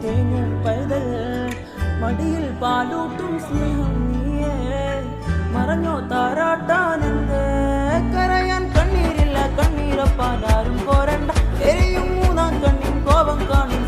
തേങ്ങും പൈതൽ മടിയിൽ പാലൂട്ടും സ്നേഹം നീയേ മറഞ്ഞോ താരാട്ടാനെന്തേ കരയാൻ കണ്ണീരില്ല കണ്ണീരപ്പാൻ ആരും പോരണ്ട എരിയും മൂന്നാം കണ്ണിൻ കോപം കാണി